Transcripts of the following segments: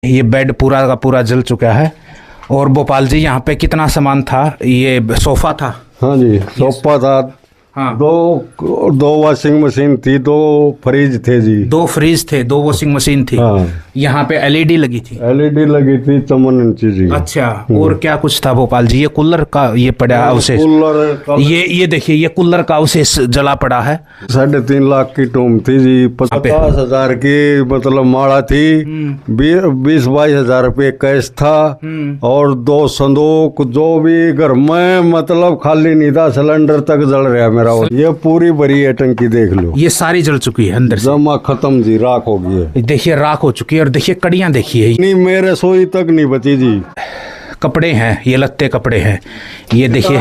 ये बेड पूरा का पूरा जल चुका है। और भोपाल जी यहाँ पे कितना सामान था? ये सोफा था। हाँ जी, सोफा था। हाँ, दो वॉशिंग मशीन थी, 2 फ्रिज थे जी। 2 फ्रिज थे, 2 वॉशिंग मशीन थी। हाँ, यहाँ पे एलईडी लगी थी। एलईडी लगी थी 54 इंची जी। अच्छा, और क्या कुछ था भोपाल जी? ये कूलर का ये पड़ा अवशेष। कूलर ये देखिए, ये कूलर का अवशेष जला पड़ा है। 3.5 लाख की टूम थी जी। 50,000 की मतलब माड़ा थी। 20-22 हजार रुपये कैश था। और 2 संदूक, जो भी घर में मतलब खाली नहीं था, सिलेंडर तक जल रहा है। ये पूरी भरी है टंकी, देख लो। ये सारी जल चुकी है अंदर से। जमा खत्म जी, राख हो गई है। देखिए राख हो चुकी है। और देखिए कड़ियां देखिए, नहीं मेरे सोई तक नहीं बची जी। कपड़े हैं, ये लत्ते कपड़े हैं। ये देखिए,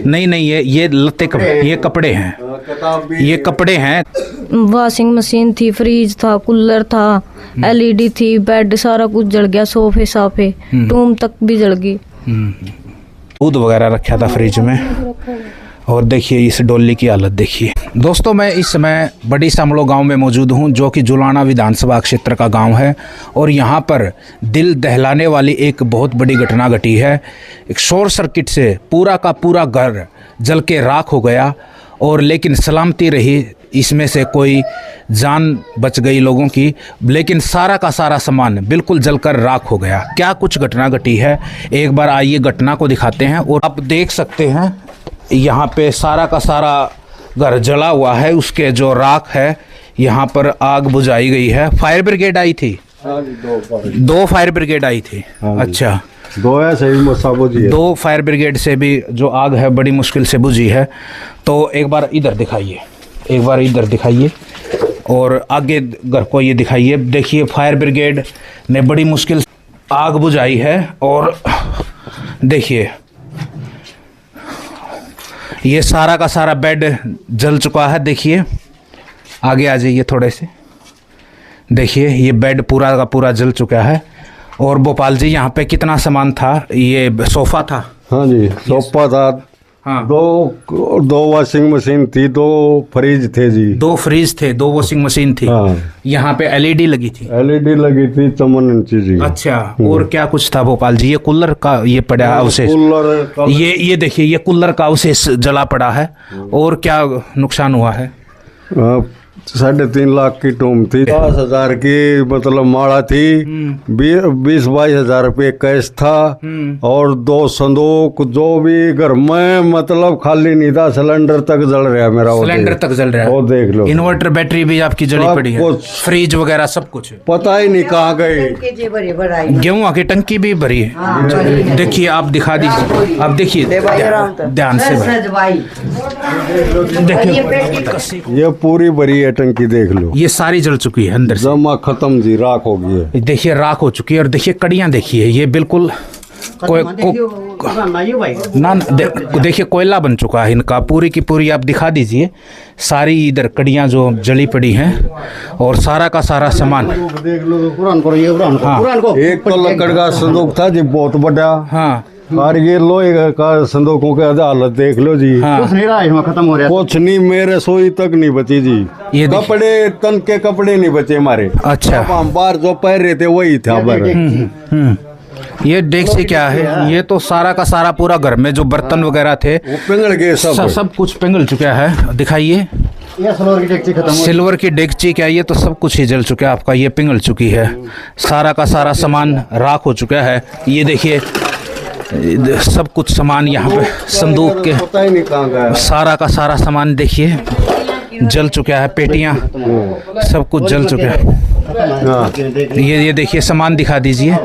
नहीं ये लत्ते कपड़े, ये कपड़े हैं, ये कपड़े हैं। वॉशिंग मशीन थी, फ्रिज था, कूलर था, एलईडी थी, बेड सारा कुछ जल गया, सोफे साफे, टूम तक भी जल गई। दूध वगैरह रखा था फ्रिज में। और देखिए इस डोली की हालत देखिए। दोस्तों, मैं इस समय बड़ी सामलो गांव में मौजूद हूं, जो कि जुलाना विधानसभा क्षेत्र का गांव है। और यहां पर दिल दहलाने वाली एक बहुत बड़ी घटना घटी है। एक शॉर्ट सर्किट से पूरा का पूरा घर जल के राख हो गया। और लेकिन सलामती रही, इसमें से कोई जान बच गई लोगों की, लेकिन सारा का सारा सामान बिल्कुल जलकर राख हो गया। क्या कुछ घटना घटी है, एक बार आइए घटना को दिखाते हैं। और आप देख सकते हैं यहाँ पे सारा का सारा घर जला हुआ है। उसके जो राख है, यहाँ पर आग बुझाई गई है। फायर ब्रिगेड आई थी। हाँ जी, 2 फायर ब्रिगेड आई थी। हाँ, अच्छा, 2 है सही मुस्सा बुझी है। 2 फायर ब्रिगेड से भी जो आग है बड़ी मुश्किल से बुझी है। तो एक बार इधर दिखाइए, एक बार इधर दिखाइए, और आगे घर को ये दिखाइए। देखिए फायर ब्रिगेड ने बड़ी मुश्किल से आग बुझाई है। और देखिए ये सारा का सारा बेड जल चुका है। देखिए आगे आ जाइए थोड़े से। देखिए ये बेड पूरा का पूरा जल चुका है। और भोपाल जी यहाँ पे कितना सामान था? ये सोफा था। हाँ जी, सोफा था। हाँ, 2 वॉशिंग मशीन थी, 2 फ्रिज थे जी। 2 फ्रिज थे, 2 वॉशिंग मशीन थी। हाँ, यहाँ पे एलईडी लगी थी। एलईडी लगी थी 54 इंची जी। अच्छा, और क्या कुछ था भोपाल जी? ये कूलर का ये पड़ा अवशेष। कूलर ये देखिए, ये कूलर का अवशेष जला पड़ा है। और क्या नुकसान हुआ है? 3.5 लाख की टूम थी। 50,000 की मतलब माड़ा थी। 20-22 हजार रुपये कैश था। और 2 संदूक, जो भी घर में मतलब खाली नहीं था, सिलेंडर तक जल रहा है मेरा। सिलेंडर तक जल रहा है। वो देख लो। इन्वर्टर बैटरी भी आपकी जली पड़ी है, फ्रिज वगैरह सब कुछ पता ही नहीं कहाँ गई। गेहूं की टंकी भी भरी है। देखिए आप दिखा दीजिए, आप देखिए ध्यान से देखिए। ये पूरी भरी है टंकी, देख लो। ये सारी जल चुकी है अंदर से। जमा खत्म जी, राख हो गई है। देखिए राख हो चुकी है। और देखिए कड़ियां देखिए, ये बिल्कुल देखिए कोयला बन चुका है इनका। पूरी की पूरी आप दिखा दीजिए। सारी इधर कड़ियां जो जली पड़ी हैं। और सारा का सारा सामान देख लो। एक तो लकड़ का संदूक था जी, बहुत बड़ा। हाँ, और ये लोहे का संदूकों के हालत देख लो जी। हाँ, कुछ नहीं रहा इसमें, खत्म हो रहा है। कुछ नहीं, मेरे सोई तक नहीं बची जी। ये कपड़े, तन के कपड़े नहीं बचे हमारे। अच्छा, हम बाहर जो पहन रहे थे वही था। ये डेक्ची क्या है? ये तो सारा का सारा पूरा घर में जो बर्तन वगैरह थे वो पिघल गए सब कुछ पिघल चुका है। दिखाइए, ये सिल्वर की डेगची खत्म हो सिल्वर की डेगची क्या, ये तो सब कुछ ही जल चुका है आपका। ये पिघल चुकी है। सारा का सारा सामान राख हो चुका है। ये देखिए सब कुछ सामान यहाँ पे संदूक के, पता ही नहीं कहाँ गया। सारा का सारा सामान देखिए जल चुका है। पेटियाँ सब कुछ जल चुका है। ये देखिए सामान दिखा दीजिए।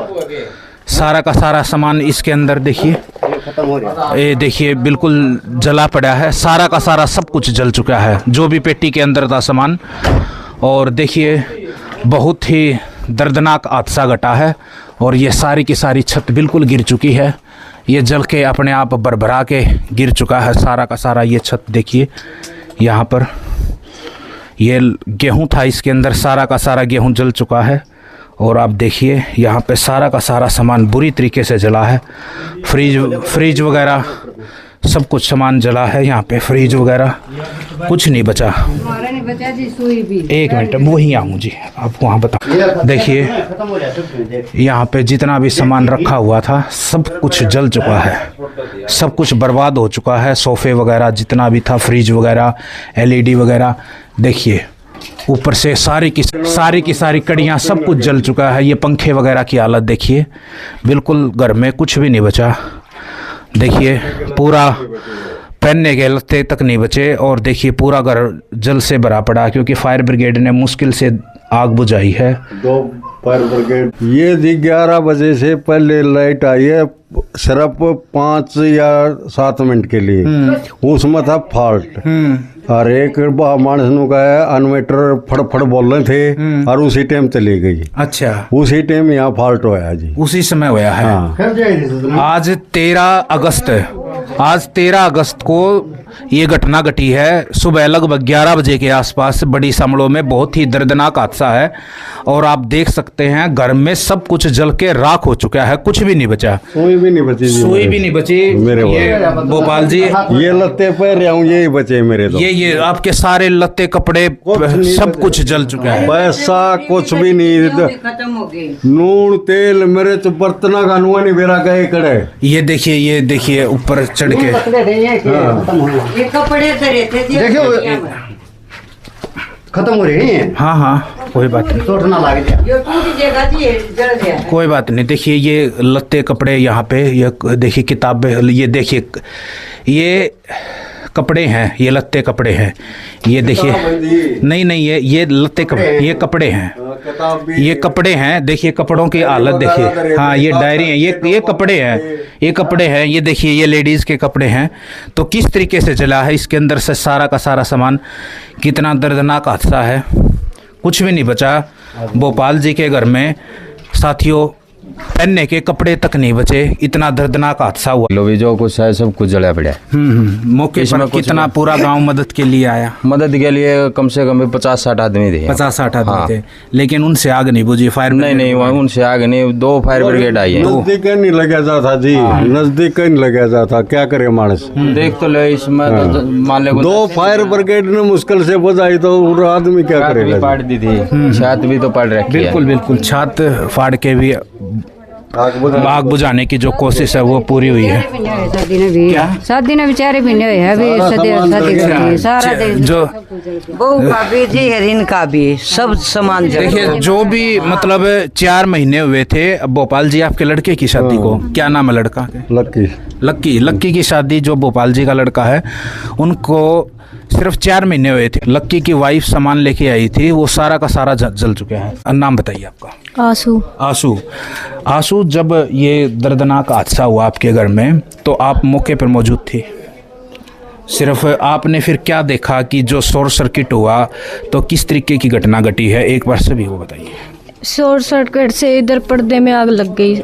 सारा का सारा सामान इसके अंदर देखिए, ये देखिए बिल्कुल जला पड़ा है। सारा का सारा सब कुछ जल चुका है, जो भी पेटी के अंदर था सामान। और देखिए बहुत ही दर्दनाक हादसा घटा है। और ये सारी की सारी छत बिल्कुल गिर चुकी है। ये जल के अपने आप भरभरा के गिर चुका है सारा का सारा। ये छत देखिए, यहाँ पर ये गेहूं था, इसके अंदर सारा का सारा गेहूं जल चुका है। और आप देखिए यहाँ पे सारा का सारा सामान बुरी तरीके से जला है। फ्रिज वगैरह सब कुछ सामान जला है यहाँ पे, फ्रिज वगैरह कुछ नहीं बचा। एक मिनट, मैं वहीं आऊँ जी, आप वहाँ बताओ। देखिए खत्म हो रहा है। यहाँ पे जितना भी सामान रखा हुआ था सब कुछ जल चुका है, सब कुछ बर्बाद हो चुका है। सोफ़े वगैरह जितना भी था, फ्रिज वगैरह, एलईडी वगैरह, देखिए ऊपर से सारी की सारी कड़ियाँ, सब कुछ जल चुका है। ये पंखे वगैरह की हालत देखिए, बिल्कुल घर में कुछ भी नहीं बचा। देखिए पूरा पहनने के लत्ते तक नहीं बचे, और देखिए पूरा घर जल से भरा पड़ा, क्योंकि फायर ब्रिगेड ने मुश्किल से आग बुझाई है। 2 फायर ब्रिगेड, ये जी 11 बजे से पहले लाइट आई है, सिर्फ 5 या 7 मिनट के लिए। उसमें था फॉल्ट, और एक मानस नु का इन्वर्टर फड़फड़ बोल रहे थे और उसी टाइम चली गई। अच्छा, उसी टाइम यहाँ फॉल्ट होया जी, उसी समय हुआ है। हाँ। आज 13 अगस्त को ये घटना घटी है। सुबह लगभग 11 बजे के आसपास बड़ी समड़ों में बहुत ही दर्दनाक हादसा है, और आप देख सकते हैं घर में सब कुछ जल के राख हो चुका है, कुछ भी नहीं बचा, सुई भी नहीं बची जी, सुई भी नहीं बची मेरे ये भोपाल जी, ये लत्ते पहन रहा हूँ, यही बचे मेरे तो। ये आपके सारे लत्ते कपड़े सब कुछ जल चुका है। पैसा कुछ भी नहीं, नून तेल मेरे तो बर्तना का नुआ नहीं मेरा गए कड़े। ये देखिए ऊपर चढ़ के, खत्म हो रहा ये कपड़े धरे थे जी। देखियो खत्म हो रही है। हाँ कोई बात नहीं, चोट ना लग जाए। ये टूट जाएगा जी, जल गया। कोई बात नहीं। देखिए ये लत्ते कपड़े यहाँ पे, ये देखिए किताबें, ये देखिए ये कपड़े हैं, ये लत्ते कपड़े हैं, ये देखिए, नहीं ये लत्ते कपड़े, ये कपड़े हैं, ये कपड़े हैं। देखिए कपड़ों की हालत देखिए, हाँ ये डायरी है, ये कपड़े हैं, ये कपड़े हैं, ये देखिए ये लेडीज़ के कपड़े हैं। तो किस तरीके से जला है, इसके अंदर से सारा का सारा सामान, कितना दर्दनाक हादसा है, कुछ भी नहीं बचा। भोपाल जी के घर में साथियों पहनने के कपड़े तक नहीं बचे, इतना दर्दनाक हादसा हुआ। लो भी जो कुछ है सब कुछ जला पड़ा है। मौके पर कितना पूरा गांव मदद के लिए आया? मदद के लिए कम से कम 50-60 आदमी थे। 50-60 आदमी थे, लेकिन उनसे आग नहीं बुझी। फायर नहीं उनसे आगे नहीं, 2 फायर ब्रिगेड आई है। नजदीक नहीं लगा जाता जी, नजदीक नहीं लगा जाता, क्या करे मानस। देख तो ले इसमें मान ले 2 फायर ब्रिगेड ने मुश्किल से बजाई, तो आदमी क्या करेगा। पाड़ दी थी, छत भी तो पड़ रखी है। बिल्कुल छत फाड़ के भी आग बुझाने की जो कोशिश है वो पूरी हुई है। शादी ने बेचारे भी नहीं है, अभी सारा जो बहू का भी जी, हरिन का भी, सब सामान जल देखिए, जो भी मतलब 4 महीने हुए थे भोपाल जी आपके लड़के की शादी को, क्या नाम है लड़का के? लक्की की शादी, जो भोपाल जी का लड़का है, उनको सिर्फ 4 महीने हुए थे। लक्की की वाइफ सामान लेके आई थी, वो सारा का सारा जल चुका है। नाम बताइए आपका? आंसू। जब ये दर्दनाक हादसा हुआ आपके घर में, तो आप मौके पर मौजूद थी। सिर्फ आपने फिर क्या देखा कि जो शॉर्ट सर्किट हुआ, तो किस तरीके की घटना घटी है, एक बार से भी वो बताइए। शॉर्ट सर्किट से इधर पर्दे में आग लग गई।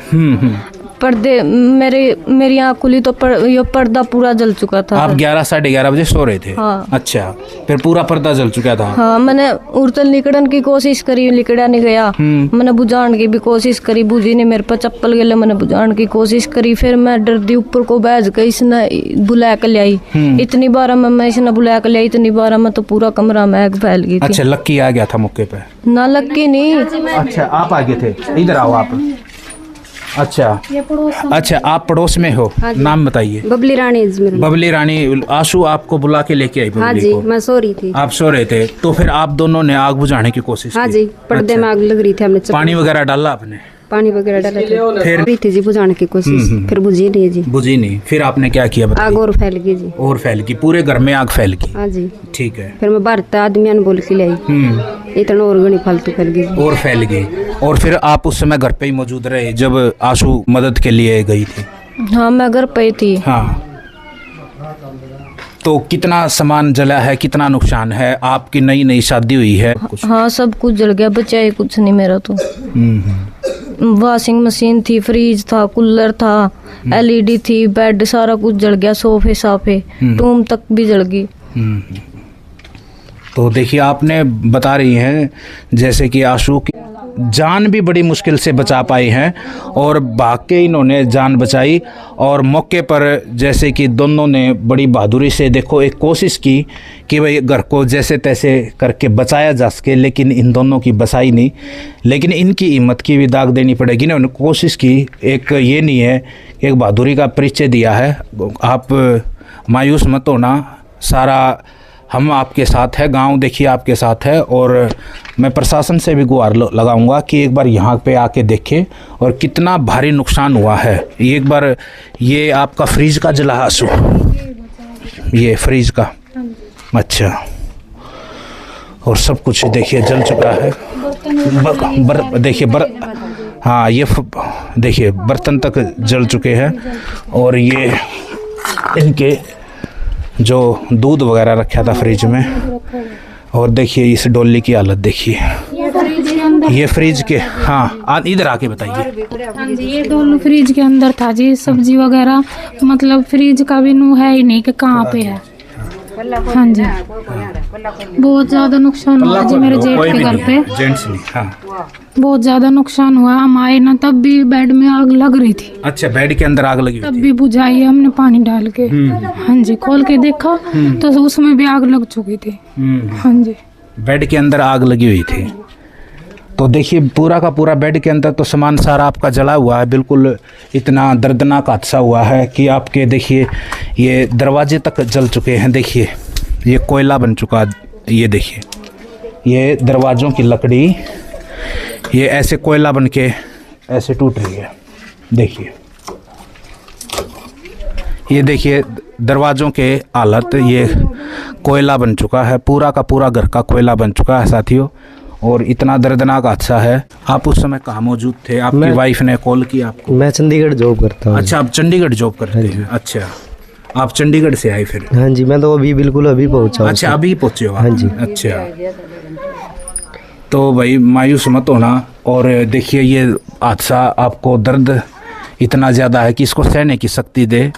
पर्दे मेरी आँख खुली तो ये पर्दा पूरा जल चुका था। आप 11-11:30 बजे सो रहे थे? हाँ। अच्छा, फिर पूरा पर्दा जल चुका था? हाँ, मैंने उड़तल निकड़न की कोशिश करी, निकड़ा नहीं गया। मैंने बुझाने की भी कोशिश करी, बुझी नहीं, मेरे पर चप्पल गले, मैंने बुझाने की कोशिश करी। फिर मैं डरदी ऊपर को बैठ गई, इसने बुला कर ले आई। इतनी बार मैं इसने बुला कर ले आई, इतनी बार मैं तो पूरा कमरा में आग फैल गई थी। अच्छा, लक्की आ गया था मौके पे? ना लक्की नहीं। अच्छा, आप आ गए थे, इधर आओ आप। अच्छा आप पड़ोस में हो? नाम बताइए। बबली रानी। बबली रानी। आंसू आपको बुला के लेके आई? हाँ जी, मैं सो रही थी। आप सो रहे थे, तो फिर आप दोनों ने आग बुझाने की कोशिश की? हाँ जी, पर्दे में आग लग रही थी, हमने पानी वगैरह डाला आपने? पानी वगैरह डाला था, फिर रही थी जी बुझाने की कोशिश, फिर बुझी नहीं जी। बुझी नहीं, फिर आपने क्या किया बताइए? आग और फैल गई जी। और फैल गई, पूरे घर में आग फैल गई? हाँ जी। ठीक है। फिर मैं बाहर आदमी ने बोल के ले आई, इतना और गणी फालतू फैल गई। और फैल गई। और फिर आप उस समय घर पे ही मौजूद रहे जब आंसू मदद के लिए गई थी? हाँ, मैं घर पे थी। हाँ, तो कितना सामान जला है, कितना नुकसान है? आपकी नई शादी हुई है? हाँ, सब कुछ जल गया, बचा ही कुछ नहीं मेरा तो। वॉशिंग मशीन थी, फ्रिज था, कूलर था, एलईडी थी, बेड, सारा कुछ जल गया, सोफे साफे, टूम तक भी जल गई। तो देखिए, आपने बता रही हैं जैसे कि आंसू की जान भी बड़ी मुश्किल से बचा पाए हैं और भाग के इन्होंने जान बचाई। और मौके पर जैसे कि दोनों ने बड़ी बहादुरी से देखो एक कोशिश की कि भाई घर को जैसे तैसे करके बचाया जा सके, लेकिन इन दोनों की बसाई नहीं। लेकिन इनकी हिम्मत की भी दाग देनी पड़ेगी ना, उन्होंने कोशिश की। एक ये नहीं है, एक बहादुरी का परिचय दिया है। आप मायूस मत होना, सारा हम आपके साथ है, गांव देखिए आपके साथ है। और मैं प्रशासन से भी गुहार लगाऊंगा कि एक बार यहाँ पे आके देखें और कितना भारी नुकसान हुआ है। एक बार ये आपका फ्रिज का जला आंसू, ये फ्रिज का, अच्छा, और सब कुछ देखिए जल चुका है। देखिए हाँ, ये देखिए बर्तन तक जल चुके हैं। और ये इनके जो दूध वगैरह रखा था फ्रिज में, और देखिए इस डोली की हालत देखिए। ये फ्रिज के, हाँ इधर आके बताइए। हाँ जी, ये डोलू फ्रिज के अंदर था जी, सब्जी वगैरह, मतलब फ्रिज का भी नू है ही नहीं कि कहाँ पे है। हाँ जी, बहुत ज्यादा नुकसान हुआ जी मेरे जेठ के घर पे, जेंट्स नहीं, हाँ बहुत ज्यादा नुकसान हुआ। हम आए ना तब भी बेड में आग लग रही थी। अच्छा, बेड के अंदर आग लगी हुई तब थी। भी बुझाई हमने पानी डाल के। हाँ जी, खोल के देखा तो उसमें भी आग लग चुकी थी। हाँ जी, बेड के अंदर आग लगी हुई थी। तो देखिए पूरा का पूरा बेड के अंदर तो सामान सारा आपका जला हुआ है। बिल्कुल इतना दर्दनाक हादसा हुआ है कि आपके देखिए ये दरवाजे तक जल चुके हैं। देखिए ये कोयला बन चुका, ये देखिए ये दरवाज़ों की लकड़ी ये ऐसे कोयला बन के ऐसे टूट रही है। देखिए ये देखिए दरवाज़ों के हालत, ये कोयला बन चुका है, पूरा का पूरा घर का कोयला बन चुका है साथियों। और इतना दर्दनाक हादसा है। आप उस समय कहाँ मौजूद थे? आपकी वाइफ ने कॉल किया आपको? मैं चंडीगढ़ जॉब करता हूँ। अच्छा, आप चंडीगढ़ जॉब करते हैं? अच्छा, आप चंडीगढ़ से आए फिर? हाँ जी, मैं तो अभी पहुँचा। अच्छा, अभी पहुँचे हो आप? हाँ जी। अच्छा, तो भाई मायूस मत होना। और देखिए ये हादसा आपको दर्द इतना ज़्यादा है कि इसको सहने की शक्ति दे।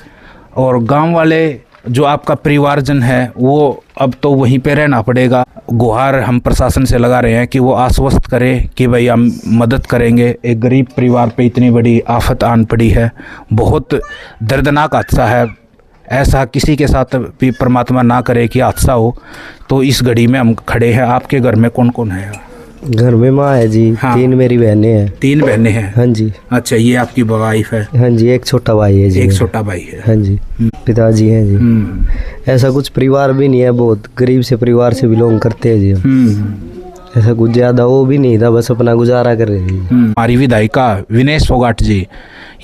और गांव वाले जो आपका परिवारजन है वो अब तो वहीं पे रहना पड़ेगा। गुहार हम प्रशासन से लगा रहे हैं कि वो आश्वस्त करे कि भाई हम मदद करेंगे। एक गरीब परिवार पे इतनी बड़ी आफत आन पड़ी है, बहुत दर्दनाक हादसा है। ऐसा किसी के साथ भी परमात्मा ना करे कि हादसा हो। तो इस घड़ी में हम खड़े हैं। आपके घर में कौन कौन है? घर में माँ है जी। हाँ। 3 मेरी बहनें हैं। 3 बहनें हैं? हाँ जी। अच्छा, ये आपकी वाइफ है? हाँ जी, एक छोटा भाई है जी। एक छोटा भाई है? हाँ जी, पिताजी हैं जी। ऐसा कुछ परिवार भी नहीं है, बहुत गरीब से परिवार से बिलोंग करते हैं जी हम। ऐसा कुछ ज़्यादा वो भी नहीं था, बस अपना गुजारा कर रहे थे। हमारी विधायिका विनेश फोगाट जी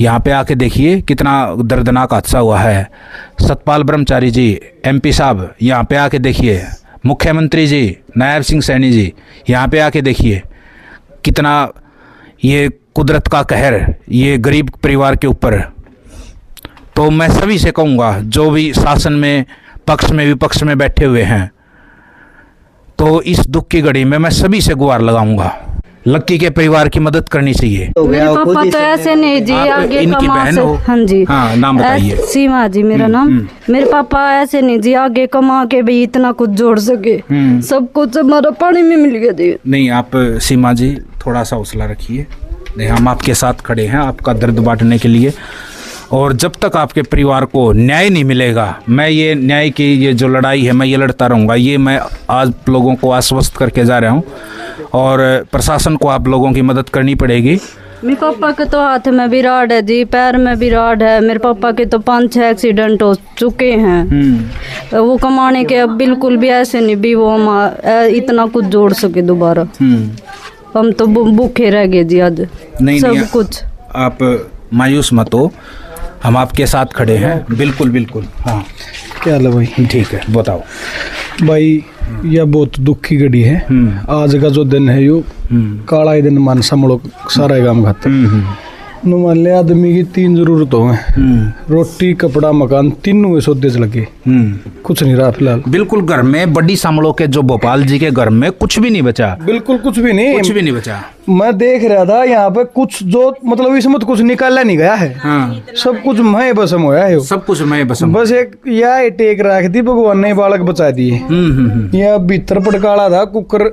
यहाँ पे आके देखिए कितना दर्दनाक हादसा हुआ है। सतपाल ब्रह्मचारी जी MP साहब यहाँ पे आके देखिए। मुख्यमंत्री जी नायब सिंह सैनी जी यहाँ पे आके देखिए कितना ये कुदरत का कहर ये गरीब परिवार के ऊपर। तो मैं सभी से कहूँगा जो भी शासन में पक्ष में विपक्ष में बैठे हुए हैं, तो इस दुख की घड़ी में मैं सभी से गुहार लगाऊंगा, लक्की के परिवार की मदद करनी चाहिए। मेरे पापा तो ऐसे नहीं जी, आगे इनकी कमा बहन से। हो? हाँ जी। हाँ, नाम बताइए। सीमा जी मेरा नाम। मेरे पापा ऐसे नहीं जी, आगे कमा के भी इतना कुछ जोड़ सके। सब कुछ हमारा पानी में मिल गया जी। नहीं, आप सीमा जी थोड़ा सा हौसला रखिए। नहीं, हम आपके साथ खड़े हैं आपका दर्द बांटने के लिए। और जब तक आपके परिवार को न्याय नहीं मिलेगा, मैं ये न्याय की ये जो लड़ाई है मैं ये लड़ता रहूँगा। ये मैं आज लोगों को आश्वस्त करके जा रहा हूँ। और प्रशासन को आप लोगों की मदद करनी पड़ेगी। मेरे पापा के तो हाथ में भी राड है जी, पैर में भी राड है। मेरे पापा के तो 5-6 एक्सीडेंट हो चुके हैं। वो कमाने के अब बिल्कुल भी ऐसे नहीं भी वो इतना कुछ जोड़ सके दोबारा। हम तो भूखे रह गए जी आज। नहीं, सब नहीं, कुछ। आप मायूस मत हो, हम आपके साथ खड़े हैं। बिल्कुल बिल्कुल। हाँ, क्या हाल है भाई? ठीक है, बताओ भाई। यह बहुत दुख की घड़ी है। आज का जो दिन है यो काला ही दिन मान समझो सारा काम खाते। मान लिया आदमी की 3 जरूरतों में रोटी कपड़ा मकान तीनों में सौदे च लगे, कुछ नहीं रहा फिलहाल। बिल्कुल घर में बड़ी सामलों के जो भोपाल जी के घर में कुछ भी नहीं बचा, बिल्कुल कुछ भी नहीं, कुछ भी नहीं बचा। मैं देख रहा था यहाँ पे कुछ जो मतलब इसमें तो कुछ निकाला नहीं गया है। हाँ। सब कुछ मैं बसम होया है, सब कुछ मैं बसम। बस एक यह टेक रख दी भगवान ने, बालक बचा दिए। यह भीतर पटकाला था कुकर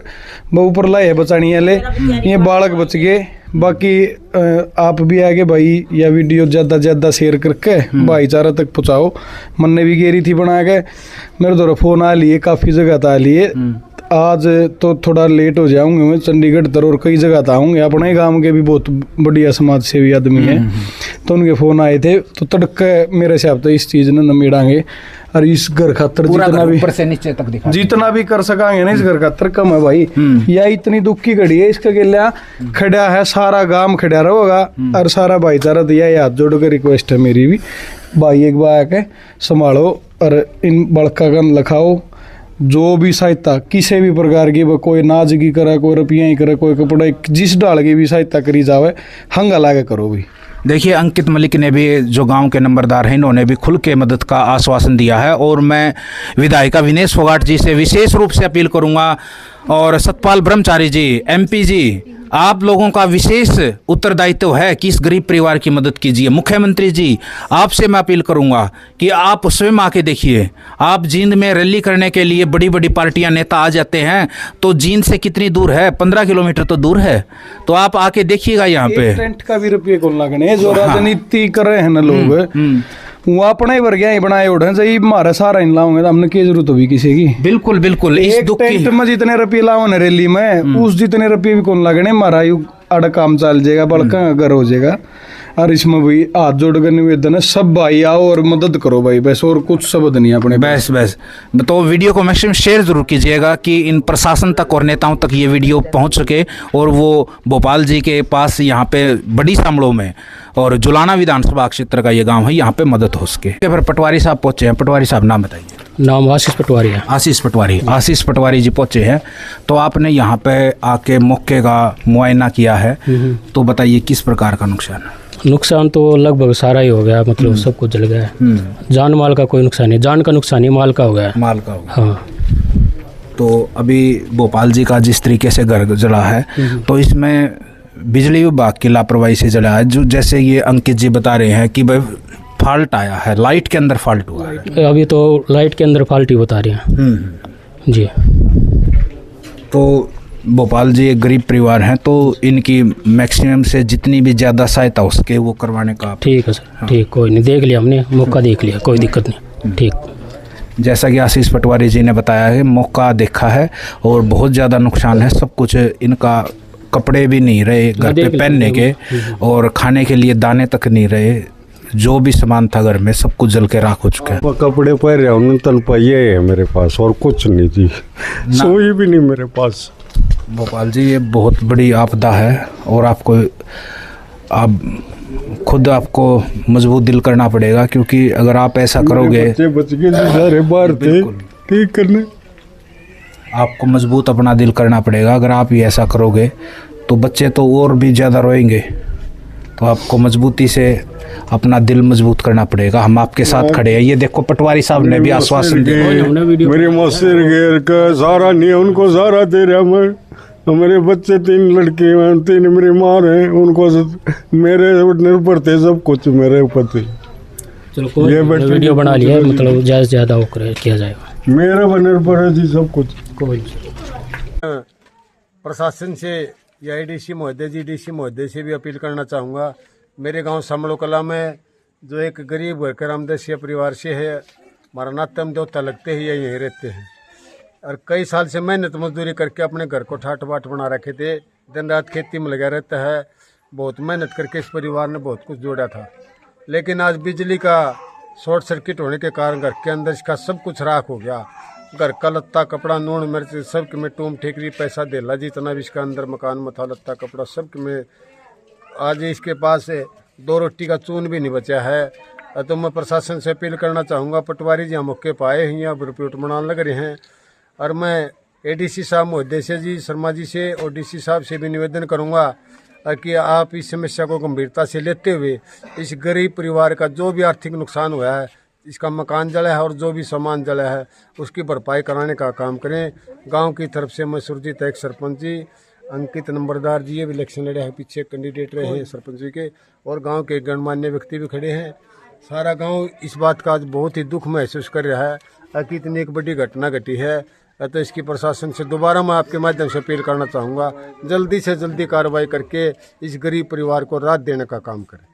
ऊपर लाए बचानी वाले, ये बालक बच गए। बाकी आप भी आगे भाई या वीडियो ज्यादा ज्यादा शेयर करके भाईचारा तक पहुँचाओ। मन ने भी गेरी थी बना के, मेरे द्वारा फोन आ लिए, काफी जगह था लिए। आज तो थोड़ा लेट हो जाऊंगे, मैं चंडीगढ़ तर और कई जगह आऊंगे। अपने गांव के भी बहुत बढ़िया समाज सेवी आदमी है, तो उनके फोन आए थे। तो तड़के मेरे हिसाब से इस चीज ने नमेड़ांगे और इस घर खातर जितना भी ऊपर से नीचे तक दिखा, जितना भी कर सकांगे ना इस घर खातर कम है भाई। या इतनी दुख की घड़ी है, इसका गिला खड़ा है, सारा गांव खड़ा रहेगा और सारा भाईचारा दिया। ये हाथ जोड़ के रिक्वेस्ट है मेरी भी, भाई एक बार आके संभालो और इन बड़का का लखाओ। जो भी सहायता किसी भी प्रकार की, कोई नाज की करे, कोई रुपया ही करे, कोई कपड़ा, जिस डाल की भी सहायता करी जावे, हंगा लागे करो भी। देखिए अंकित मलिक ने भी, जो गांव के नंबरदार हैं, इन्होंने भी खुल के मदद का आश्वासन दिया है। और मैं विधायिका विनेश फोगाट जी से विशेष रूप से अपील करूंगा, और सतपाल ब्रह्मचारी जी, MP जी, आप लोगों का विशेष उत्तरदायित्व है कि इस गरीब परिवार की मदद कीजिए। मुख्यमंत्री जी, आपसे मैं अपील करूंगा कि आप स्वयं आके देखिए। आप जींद में रैली करने के लिए बड़ी बड़ी पार्टियां, नेता आ जाते हैं, तो जींद से कितनी दूर है, 15 किलोमीटर तो दूर है। तो आप आके देखिएगा यहाँ पे। टेंट का भी रुपये कौन लगने, जो राजनीति कर रहे हैं ना लोग, वो अपने वर्ग ही बनाए उठे चाहिए। हमारा सारा इन लाओगे तो हमने क्या जरूरत होगी किसी की। बिल्कुल बिल्कुल। इस एक टेंट में जितने रुपये लाओ ना रैली में, उस जितने रुपये भी कौन लगने, हमारा अड़ काम चल जाएगा, बड़का घर हो जाएगा। और इसमें भाई हाथ जोड़ कर निवेदन है, सब भाई आओ और मदद करो भाई, बस और कुछ शब्द नहीं अपने। बस बस। तो वीडियो को मैक्सिमम शेयर जरूर कीजिएगा कि इन प्रशासन तक और नेताओं तक ये वीडियो पहुंच सके, और वो भोपाल जी के पास यहाँ पे बड़ी सामड़ों में और जुलाना विधानसभा क्षेत्र का ये गांव है, यहाँ पे मदद हो सके। फिर पटवारी साहब पहुंचे हैं। पटवारी साहब नाम बताइए। नाम आशीष पटवारी है। आशीष पटवारी। आशीष पटवारी जी पहुंचे हैं, तो आपने यहाँ पे आके मौके का मुआयना किया है, तो बताइए किस प्रकार का नुकसान है? नुकसान तो लगभग सारा ही हो गया, मतलब सब कुछ जल गया है। जान माल का कोई नुकसान नहीं, जान का नुकसान नहीं, माल का हो गया है। माल का हो गया। हाँ। तो अभी भोपाल जी का जिस तरीके से घर जला है, तो इसमें बिजली विभाग की लापरवाही से जला है। जो जैसे ये अंकित जी बता रहे हैं कि भाई फॉल्ट आया है, लाइट के अंदर फॉल्ट हुआ है। अभी तो लाइट के अंदर फॉल्ट ही बता रहे हैं जी। तो भोपाल जी एक गरीब परिवार हैं, तो इनकी मैक्सिमम से जितनी भी ज़्यादा सहायता हो सके वो करवाने का। ठीक है सर। हाँ। ठीक, कोई नहीं, देख लिया हमने, मौका देख लिया, कोई दिक्कत नहीं। ठीक। जैसा कि आशीष पटवारी जी ने बताया है, मौका देखा है और बहुत ज़्यादा नुकसान है। सब कुछ इनका, कपड़े भी नहीं रहे घर पे पहनने के, और खाने के लिए दाने तक नहीं रहे। जो भी सामान था घर में सब कुछ जल के राख हो चुका है। कपड़े पहन रहे हमने, तन पहिए है मेरे पास, और कुछ नहीं थी, सोई भी नहीं मेरे पास। भोपाल जी ये बहुत बड़ी आपदा है, और आपको खुद आपको मजबूत दिल करना पड़ेगा, क्योंकि अगर आप ऐसा करोगे, बच्चे बच गए सारे बाहर थे ठीक करने, आपको मजबूत अपना दिल करना पड़ेगा। अगर आप ये ऐसा करोगे तो बच्चे तो और भी ज़्यादा रोएंगे, तो आपको मजबूती से अपना दिल मजबूत करना पड़ेगा। हम आपके साथ खड़े हैं। ये देखो पटवारी साहब ने भी आश्वासन दिया। मेरी मौसिर घेर का सारा नहीं, उनको सारा दे रहा मैं। मेरे बच्चे 3 लड़के हैं, 3 मेरी माँ हैं, उनको मेरे निर्भर थे, सब कुछ मेरे ऊपर थे। चलो ये वीडियो बना लिया, मतलब ज़्यादा से ज़्यादा वो किया जाएगा। मेरा पर निर्भर है जी सब कुछ। प्रशासन से या ADC महोदय जी, DC महोदय से भी अपील करना चाहूँगा। मेरे गांव समलो कला में जो एक गरीब घर के रामदेसिया परिवार से है, हमारा नातम देवता लगते ही यहीं रहते हैं, और कई साल से मेहनत मजदूरी करके अपने घर को ठाट बाट बना रखे थे। दिन रात खेती में लगा रहता है, बहुत मेहनत करके इस परिवार ने बहुत कुछ जोड़ा था। लेकिन आज बिजली का शॉर्ट सर्किट होने के कारण घर के अंदर इसका सब कुछ राख हो गया। घर का लत्ता कपड़ा नून मिर्च सब के में टूम ठेकरी पैसा देला, जितना भी इसका अंदर मकान में था लत्ता कपड़ा सब के में, आज इसके पास 2 रोटी का चून भी नहीं बचा है। तो मैं प्रशासन से अपील करना चाहूँगा, पटवारी जी हम मौके पाए हैं, यहाँ रिपोर्ट बनाने लग रहे हैं, और मैं ADC साहब महोदय से जी, शर्मा जी से और DC साहब से भी निवेदन करूँगा, कि आप इस समस्या को गंभीरता से लेते हुए इस गरीब परिवार का जो भी आर्थिक नुकसान हुआ है, इसका मकान जला है और जो भी सामान जला है उसकी भरपाई कराने का काम करें। गांव की तरफ से मैं सुरजीत एक सरपंच जी, अंकित नंबरदार जी ये भी इलेक्शन लड़े हैं, पीछे कैंडिडेट रहे हैं सरपंच जी के, और गांव के गणमान्य व्यक्ति भी खड़े हैं। सारा गांव इस बात का आज बहुत ही दुख महसूस कर रहा है कि इतनी एक बड़ी घटना घटी है। तो इसकी प्रशासन से दोबारा मैं आपके माध्यम से अपील करना चाहूँगा, जल्दी से जल्दी कार्रवाई करके इस गरीब परिवार को राहत देने का काम करें।